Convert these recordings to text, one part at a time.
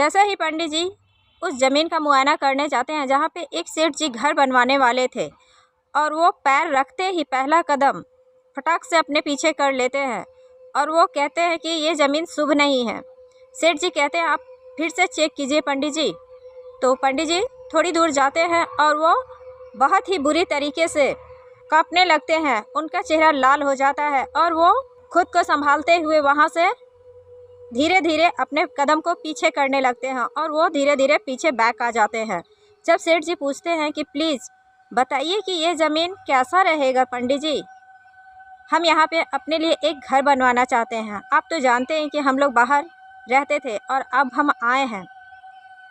जैसे ही पंडित जी उस ज़मीन का मुआयना करने जाते हैं जहाँ पे एक सेठ जी घर बनवाने वाले थे, और वो पैर रखते ही पहला कदम फटाक से अपने पीछे कर लेते हैं और वो कहते हैं कि ये ज़मीन शुभ नहीं है। सेठ जी कहते हैं आप फिर से चेक कीजिए पंडित जी। तो पंडित जी थोड़ी दूर जाते हैं और वो बहुत ही बुरी तरीके से कांपने लगते हैं, उनका चेहरा लाल हो जाता है और वो खुद को संभालते हुए वहाँ से धीरे धीरे अपने कदम को पीछे करने लगते हैं और वो धीरे धीरे पीछे बैक आ जाते हैं। जब सेठ जी पूछते हैं कि प्लीज़ बताइए कि ये ज़मीन कैसा रहेगा पंडित जी, हम यहाँ पे अपने लिए एक घर बनवाना चाहते हैं। आप तो जानते हैं कि हम लोग बाहर रहते थे और अब हम आए हैं।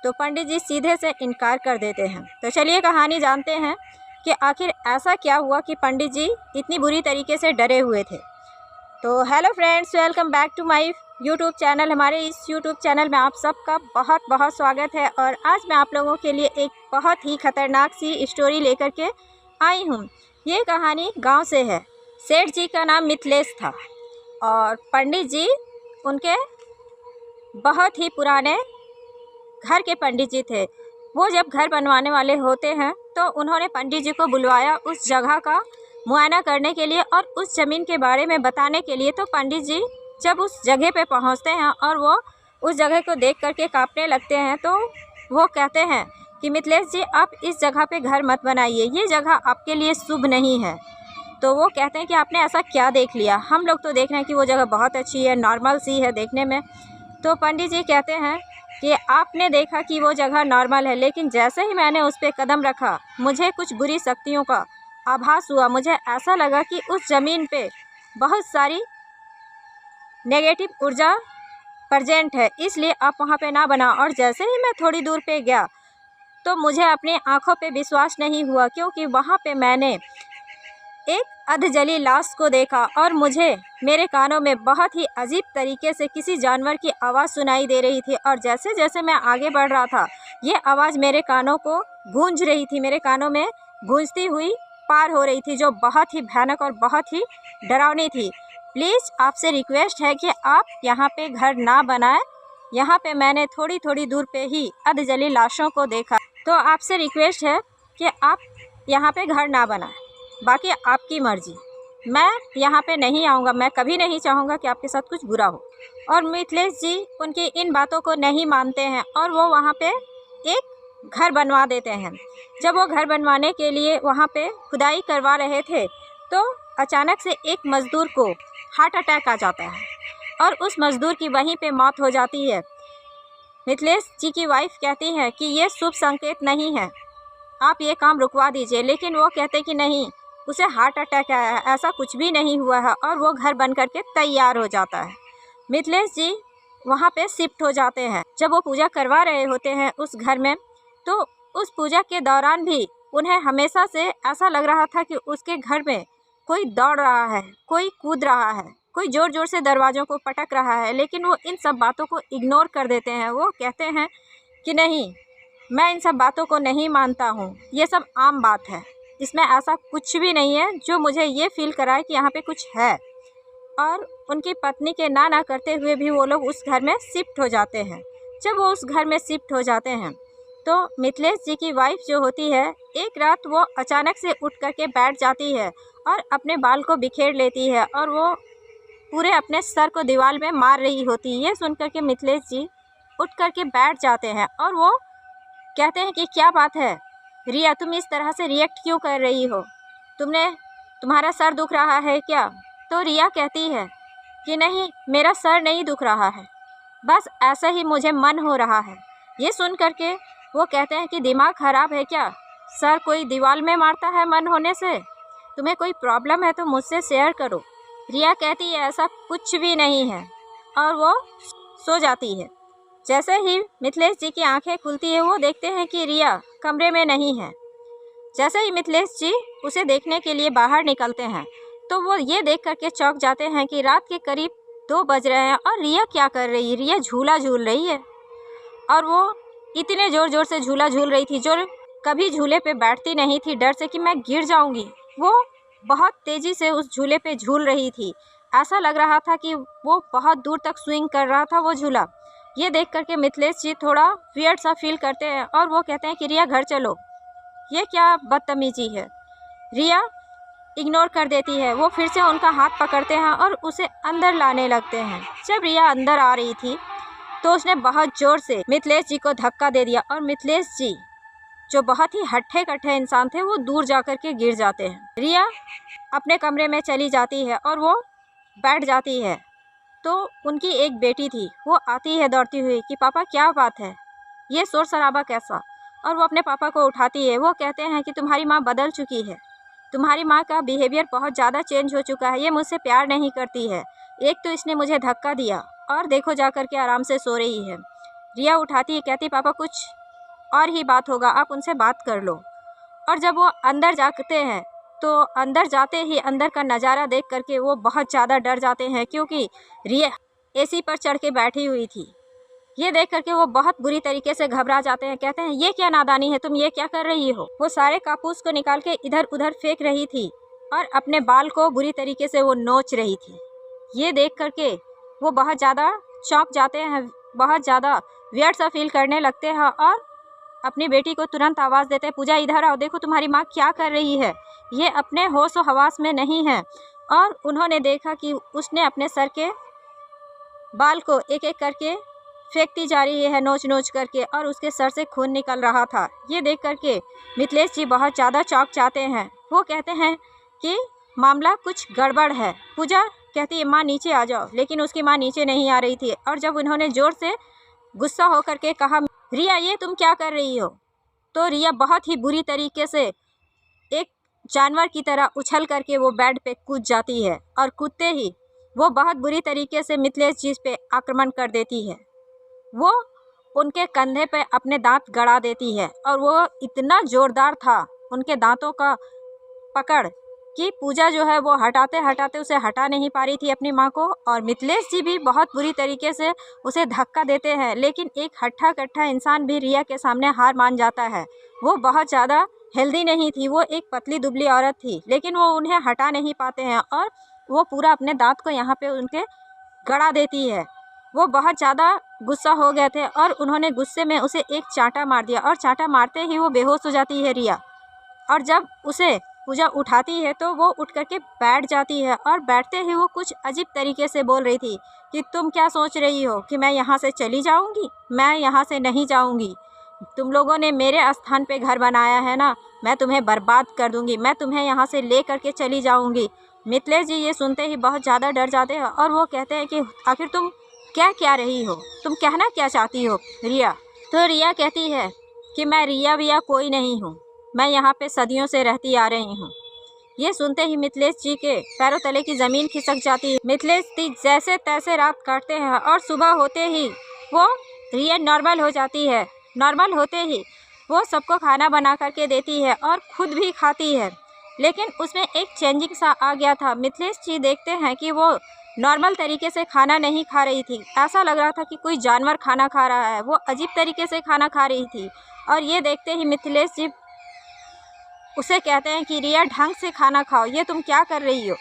तो पंडित जी सीधे से इनकार कर देते हैं। तो चलिए कहानी जानते हैं कि आखिर ऐसा क्या हुआ कि पंडित जी इतनी बुरी तरीके से डरे हुए थे। तो hello friends, welcome back to my YouTube channel. हमारे इस यूट्यूब चैनल में आप सबका बहुत बहुत स्वागत है। और आज मैं आप लोगों के लिए एक बहुत ही ख़तरनाक सी स्टोरी लेकर के आई हूँ। ये कहानी गांव से है। सेठ जी का नाम मिथिलेश था और पंडित जी उनके बहुत ही पुराने घर के पंडित जी थे। वो जब घर बनवाने वाले होते हैं तो उन्होंने पंडित जी को बुलवाया उस जगह का मुआयना करने के लिए और उस ज़मीन के बारे में बताने के लिए। तो पंडित जी जब उस जगह पे पहुंचते हैं और वो उस जगह को देख करके कांपने लगते हैं, तो वो कहते हैं कि मिथिलेश जी आप इस जगह पे घर मत बनाइए, ये जगह आपके लिए शुभ नहीं है। तो वो कहते हैं कि आपने ऐसा क्या देख लिया, हम लोग तो देख रहे हैं कि वो जगह बहुत अच्छी है, नॉर्मल सी है देखने में। तो पंडित जी कहते हैं कि आपने देखा कि वो जगह नॉर्मल है, लेकिन जैसे ही मैंने उस पर कदम रखा मुझे कुछ बुरी शक्तियों का आभास हुआ। मुझे ऐसा लगा कि उस ज़मीन पे बहुत सारी नेगेटिव ऊर्जा प्रेजेंट है, इसलिए आप वहाँ पे ना बनाओ। और जैसे ही मैं थोड़ी दूर पे गया तो मुझे अपनी आँखों पे विश्वास नहीं हुआ, क्योंकि वहाँ पे मैंने एक अधजली लाश को देखा और मुझे मेरे कानों में बहुत ही अजीब तरीके से किसी जानवर की आवाज़ सुनाई दे रही थी। और जैसे जैसे मैं आगे बढ़ रहा था ये आवाज़ मेरे कानों को गूंज रही थी, मेरे कानों में गूंजती हुई पार हो रही थी, जो बहुत ही भयानक और बहुत ही डरावनी थी। प्लीज़ आपसे रिक्वेस्ट है कि आप यहाँ पे घर ना बनाएं। यहाँ पे मैंने थोड़ी थोड़ी दूर पे ही अधजली लाशों को देखा, तो आपसे रिक्वेस्ट है कि आप यहाँ पे घर ना बनाएं, बाकी आपकी मर्ज़ी। मैं यहाँ पे नहीं आऊँगा, मैं कभी नहीं चाहूँगा कि आपके साथ कुछ बुरा हो। और मिथिलेश जी उनकी इन बातों को नहीं मानते हैं और वो वहाँ पे एक घर बनवा देते हैं। जब वो घर बनवाने के लिए वहाँ पे खुदाई करवा रहे थे तो अचानक से एक मज़दूर को हार्ट अटैक आ जाता है और उस मज़दूर की वहीं पे मौत हो जाती है। मिथिलेश जी की वाइफ कहती है कि ये शुभ संकेत नहीं है, आप ये काम रुकवा दीजिए। लेकिन वो कहते कि नहीं, उसे हार्ट अटैक आया है, ऐसा कुछ भी नहीं हुआ है। और वो घर बन करके तैयार हो जाता है। मिथिलेश जी वहाँ पे शिफ्ट हो जाते हैं। जब वो पूजा करवा रहे होते हैं उस घर में, तो उस पूजा के दौरान भी उन्हें हमेशा से ऐसा लग रहा था कि उसके घर में कोई दौड़ रहा है, कोई कूद रहा है, कोई ज़ोर ज़ोर से दरवाज़ों को पटक रहा है। लेकिन वो इन सब बातों को इग्नोर कर देते हैं। वो कहते हैं कि नहीं, मैं इन सब बातों को नहीं मानता हूँ, ये सब आम बात है, इसमें ऐसा कुछ भी नहीं है जो मुझे ये फील कराए कि यहाँ पे कुछ है। और उनकी पत्नी के ना करते हुए भी वो लोग उस घर में शिफ्ट हो जाते हैं। जब वो उस घर में शिफ्ट हो जाते हैं तो मिथिलेश जी की वाइफ जो होती है, एक रात वो अचानक से उठ करके बैठ जाती है और अपने बाल को बिखेर लेती है और वो पूरे अपने सर को दीवार में मार रही होती है। ये सुन करके मिथिलेश जी उठ करके बैठ जाते हैं और वो कहते हैं कि क्या बात है रिया, तुम इस तरह से रिएक्ट क्यों कर रही हो, तुम्हारा सर दुख रहा है क्या? तो रिया कहती है कि नहीं, मेरा सर नहीं दुख रहा है, बस ऐसा ही मुझे मन हो रहा है। ये सुन करके वो कहते हैं कि दिमाग ख़राब है क्या, सर कोई दीवार में मारता है मन होने से? तुम्हें कोई प्रॉब्लम है तो मुझसे शेयर करो। रिया कहती है ऐसा कुछ भी नहीं है और वो सो जाती है। जैसे ही मिथिलेश जी की आंखें खुलती है वो देखते हैं कि रिया कमरे में नहीं है। जैसे ही मिथिलेश जी उसे देखने के लिए बाहर निकलते हैं तो वो ये देख करके चौंक जाते हैं कि रात के करीब 2 बज रहे हैं और रिया क्या कर रही है? रिया झूला झूल रही है और वो इतने ज़ोर ज़ोर से झूला झूल रही थी, जो कभी झूले पे बैठती नहीं थी डर से कि मैं गिर जाऊंगी। वो बहुत तेज़ी से उस झूले पे झूल रही थी, ऐसा लग रहा था कि वो बहुत दूर तक स्विंग कर रहा था वो झूला। ये देख करके मिथिलेश जी थोड़ा वियर्ड सा फील करते हैं और वो कहते हैं कि रिया घर चलो। ये क्या बदतमीजी है। रिया इग्नोर कर देती है। वो फिर से उनका हाथ पकड़ते हैं और उसे अंदर लाने लगते हैं। जब रिया अंदर आ रही थी तो उसने बहुत ज़ोर से मिथिलेश जी को धक्का दे दिया और मिथिलेश जी जो बहुत ही हट्ठे कट्ठे इंसान थे वो दूर जा कर के गिर जाते हैं। रिया अपने कमरे में चली जाती है और वो बैठ जाती है। तो उनकी एक बेटी थी, वो आती है दौड़ती हुई कि पापा क्या बात है, ये शोर शराबा कैसा। और वो अपने पापा को उठाती है। वो कहते हैं कि तुम्हारी माँ बदल चुकी है, तुम्हारी माँ का बिहेवियर बहुत ज़्यादा चेंज हो चुका है, ये मुझसे प्यार नहीं करती है। एक तो इसने मुझे धक्का दिया और देखो जा कर के आराम से सो रही है। रिया उठाती है, कहती पापा कुछ और ही बात होगा, आप उनसे बात कर लो। और जब वो अंदर जाते हैं तो अंदर जाते ही अंदर का नज़ारा देख करके वो बहुत ज़्यादा डर जाते हैं, क्योंकि रिया एसी पर चढ़ के बैठी हुई थी। ये देख करके वो बहुत बुरी तरीके से घबरा जाते हैं। कहते हैं ये क्या नादानी है, तुम ये क्या कर रही हो। वो सारे कापूस को निकाल के इधर उधर फेंक रही थी और अपने बाल को बुरी तरीके से वो नोच रही थी। ये देख करके वो बहुत ज़्यादा चौंक जाते हैं, बहुत ज़्यादा वियर्ड सा फील करने लगते हैं और अपनी बेटी को तुरंत आवाज़ देते हैं, पूजा इधर आओ, देखो तुम्हारी माँ क्या कर रही है, ये अपने होश व हवास में नहीं है। और उन्होंने देखा कि उसने अपने सर के बाल को एक एक करके फेंकती जा रही है नोच नोच करके, और उसके सर से खून निकल रहा था। ये देख करके मिथिलेश जी बहुत ज़्यादा चौंक जाते हैं। वो कहते हैं कि मामला कुछ गड़बड़ है। पूजा कहती है माँ नीचे आ जाओ, लेकिन उसकी माँ नीचे नहीं आ रही थी। और जब उन्होंने ज़ोर से गुस्सा होकर के कहा रिया ये तुम क्या कर रही हो, तो रिया बहुत ही बुरी तरीके से एक जानवर की तरह उछल करके वो बेड पे कूद जाती है और कूदते ही वो बहुत बुरी तरीके से मिथिलेश जी पे आक्रमण कर देती है। वो उनके कंधे पे अपने दांत गड़ा देती है और वो इतना ज़ोरदार था उनके दांतों का पकड़ कि पूजा जो है वो हटाते हटाते उसे हटा नहीं पा रही थी अपनी माँ को। और मिथिलेश जी भी बहुत बुरी तरीके से उसे धक्का देते हैं, लेकिन एक हट्ठा कट्ठा इंसान भी रिया के सामने हार मान जाता है। वो बहुत ज़्यादा हेल्दी नहीं थी, वो एक पतली दुबली औरत थी, लेकिन वो उन्हें हटा नहीं पाते हैं और वो पूरा अपने दांत को यहाँ पे उनके गड़ा देती है। वो बहुत ज़्यादा गुस्सा हो गए थे और उन्होंने गुस्से में उसे एक चांटा मार दिया और चांटा मारते ही वो बेहोश हो जाती है रिया। और जब उसे पूजा उठाती है तो वो उठ करके बैठ जाती है और बैठते ही वो कुछ अजीब तरीके से बोल रही थी कि तुम क्या सोच रही हो कि मैं यहाँ से चली जाऊँगी, मैं यहाँ से नहीं जाऊँगी। तुम लोगों ने मेरे स्थान पे घर बनाया है ना, मैं तुम्हें बर्बाद कर दूँगी, मैं तुम्हें यहाँ से ले करके चली जाऊँगी। मिथिलेश जी ये सुनते ही बहुत ज़्यादा डर जाते हैं और वो कहते हैं कि आखिर तुम क्या रही हो, तुम कहना क्या चाहती हो रिया। तो रिया कहती है कि मैं रिया विया कोई नहीं हूँ, मैं यहाँ पे सदियों से रहती आ रही हूँ। ये सुनते ही मिथिलेश जी के पैरों तले की ज़मीन खिसक जाती है। मिथिलेश जी जैसे तैसे रात काटते हैं और सुबह होते ही वो रिया नॉर्मल हो जाती है। नॉर्मल होते ही वो सबको खाना बना करके देती है और खुद भी खाती है, लेकिन उसमें एक चेंजिंग सा आ गया था। मिथिलेश जी देखते हैं कि वो नॉर्मल तरीके से खाना नहीं खा रही थी, ऐसा लग रहा था कि कोई जानवर खाना खा रहा है। वो अजीब तरीके से खाना खा रही थी और ये देखते ही मिथिलेश जी उसे कहते हैं कि रिया ढंग से खाना खाओ, ये तुम क्या कर रही हो।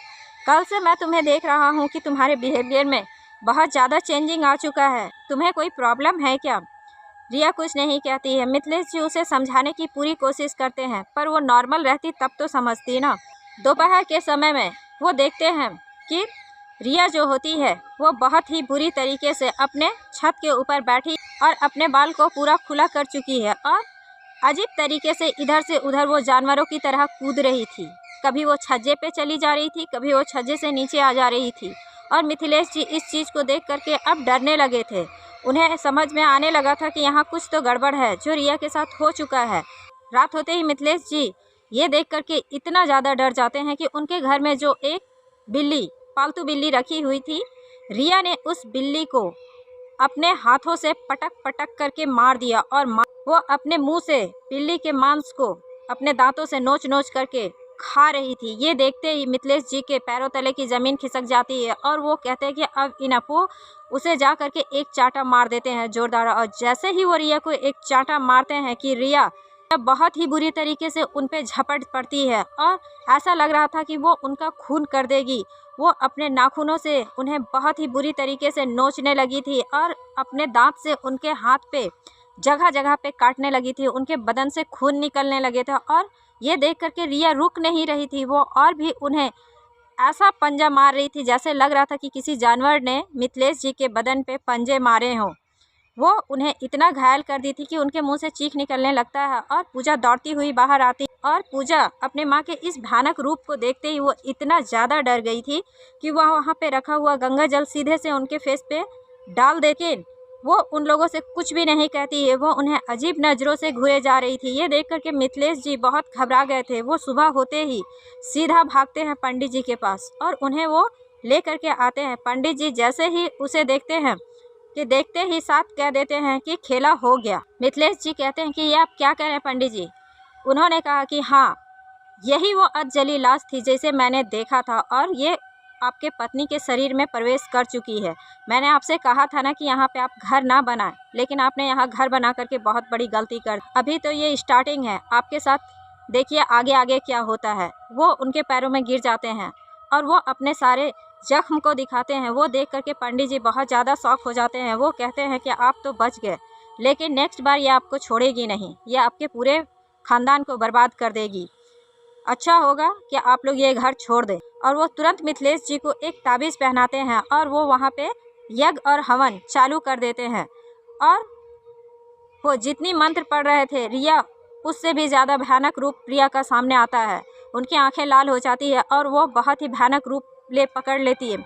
कल से मैं तुम्हें देख रहा हूँ कि तुम्हारे बिहेवियर में बहुत ज़्यादा चेंजिंग आ चुका है, तुम्हें कोई प्रॉब्लम है क्या। रिया कुछ नहीं कहती है। मिथिलेश जी उसे समझाने की पूरी कोशिश करते हैं, पर वो नॉर्मल रहती तब तो समझती ना। दोपहर के समय में वो देखते हैं कि रिया जो होती है वो बहुत ही बुरी तरीके से अपने छत के ऊपर बैठी और अपने बाल को पूरा खुला कर चुकी है और अजीब तरीके से इधर से उधर वो जानवरों की तरह कूद रही थी। कभी वो छज्जे पे चली जा रही थी, कभी वो छज्जे से नीचे आ जा रही थी। और मिथिलेश जी इस चीज़ को देख करके अब डरने लगे थे। उन्हें समझ में आने लगा था कि यहाँ कुछ तो गड़बड़ है जो रिया के साथ हो चुका है। रात होते ही मिथिलेश जी ये देख करके इतना ज़्यादा डर जाते हैं कि उनके घर में जो एक बिल्ली, पालतू बिल्ली रखी हुई थी, रिया ने उस बिल्ली को अपने हाथों से पटक पटक करके मार दिया और वो अपने मुंह से बिल्ली के मांस को अपने दांतों से नोच नोच करके खा रही थी। ये देखते ही मिथिलेश जी के पैरों तले की ज़मीन खिसक जाती है और वो कहते हैं कि अब इनफ। वो उसे जा करके एक चांटा मार देते हैं जोरदार, और जैसे ही वो रिया को एक चांटा मारते हैं कि रिया बहुत ही बुरी तरीके से उन पे झपट पड़ती है और ऐसा लग रहा था कि वो उनका खून कर देगी। वो अपने नाखूनों से उन्हें बहुत ही बुरी तरीके से नोचने लगी थी और अपने दांत से उनके हाथ पे जगह जगह पे काटने लगी थी। उनके बदन से खून निकलने लगे थे और ये देख करके रिया रुक नहीं रही थी। वो और भी उन्हें ऐसा पंजा मार रही थी जैसे लग रहा था कि किसी जानवर ने मिथिलेश जी के बदन पे पंजे मारे हों। वो उन्हें इतना घायल कर दी थी कि उनके मुंह से चीख निकलने लगता है और पूजा दौड़ती हुई बाहर आती और पूजा अपने माँ के इस भयानक रूप को देखते ही वो इतना ज़्यादा डर गई थी कि वह वहाँ पे रखा हुआ गंगा जल सीधे से उनके फेस पे डाल दे के वो उन लोगों से कुछ भी नहीं कहती है। वो उन्हें अजीब नज़रों से घूरे जा रही थी। ये देख कर के मिथिलेश जी बहुत घबरा गए थे। वो सुबह होते ही सीधा भागते हैं पंडित जी के पास और उन्हें वो ले करके आते हैं। पंडित जी जैसे ही उसे देखते हैं कि देखते ही साथ कह देते हैं कि खेला हो गया। मिथिलेश जी कहते हैं कि ये आप क्या कह रहे हैं पंडित जी। उन्होंने कहा कि हाँ, यही वो अधजली लाश थी जैसे मैंने देखा था और ये आपके पत्नी के शरीर में प्रवेश कर चुकी है। मैंने आपसे कहा था ना कि यहाँ पे आप घर ना बनाएं, लेकिन आपने यहाँ घर बना करके बहुत बड़ी गलती कर। अभी तो ये स्टार्टिंग है, आपके साथ देखिए आगे आगे क्या होता है। वो उनके पैरों में गिर जाते हैं और वो अपने सारे जख्म को दिखाते हैं। वो देख करके पंडित जी बहुत ज़्यादा शॉक हो जाते हैं। वो कहते हैं कि आप तो बच गए, लेकिन नेक्स्ट बार ये आपको छोड़ेगी नहीं, ये आपके पूरे ख़ानदान को बर्बाद कर देगी। अच्छा होगा कि आप लोग ये घर छोड़ दें। और वो तुरंत मिथिलेश जी को एक ताबीज़ पहनाते हैं और वो वहाँ पे यज्ञ और हवन चालू कर देते हैं। और वो जितनी मंत्र पढ़ रहे थे, रिया उससे भी ज़्यादा भयानक रूप रिया का सामने आता है। उनकी आंखें लाल हो जाती है और वो बहुत ही भयानक रूप पकड़ लेती है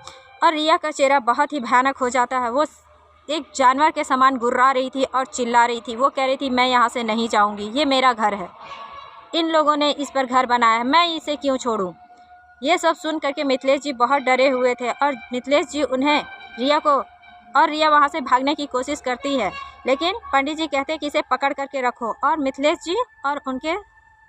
और रिया का चेहरा बहुत ही भयानक हो जाता है। वो एक जानवर के समान गुर्रा रही थी और चिल्ला रही थी। वो कह रही थी मैं यहाँ से नहीं जाऊँगी, ये मेरा घर है, इन लोगों ने इस पर घर बनाया है, मैं इसे क्यों छोड़ूं। ये सब सुन करके मिथिलेश जी बहुत डरे हुए थे और मिथिलेश जी उन्हें रिया वहाँ से भागने की कोशिश करती है, लेकिन पंडित जी कहते हैं कि इसे पकड़ करके रखो। और मिथिलेश जी और उनके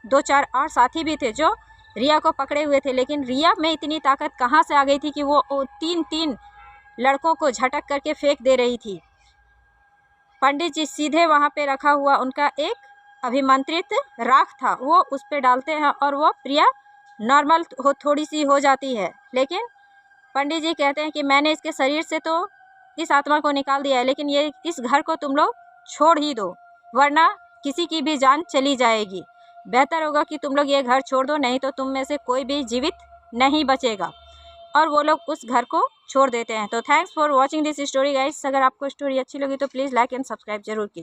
2-4 और साथी भी थे जो रिया को पकड़े हुए थे, लेकिन रिया में इतनी ताकत कहाँ से आ गई थी कि वो 3-3 लड़कों को झटक करके फेंक दे रही थी। पंडित जी सीधे वहाँ पे रखा हुआ उनका एक अभिमंत्रित राख था, वो उस पर डालते हैं और वो प्रिया नॉर्मल थोड़ी सी हो जाती है। लेकिन पंडित जी कहते हैं कि मैंने इसके शरीर से तो इस आत्मा को निकाल दिया है, लेकिन ये इस घर को तुम लोग छोड़ ही दो, वरना किसी की भी जान चली जाएगी। बेहतर होगा कि तुम लोग ये घर छोड़ दो, नहीं तो तुम में से कोई भी जीवित नहीं बचेगा। और वो लोग उस घर को छोड़ देते हैं। तो thanks for watching this story guys. अगर आपको स्टोरी अच्छी लगी तो प्लीज़ लाइक एंड सब्सक्राइब जरूर कीजिए।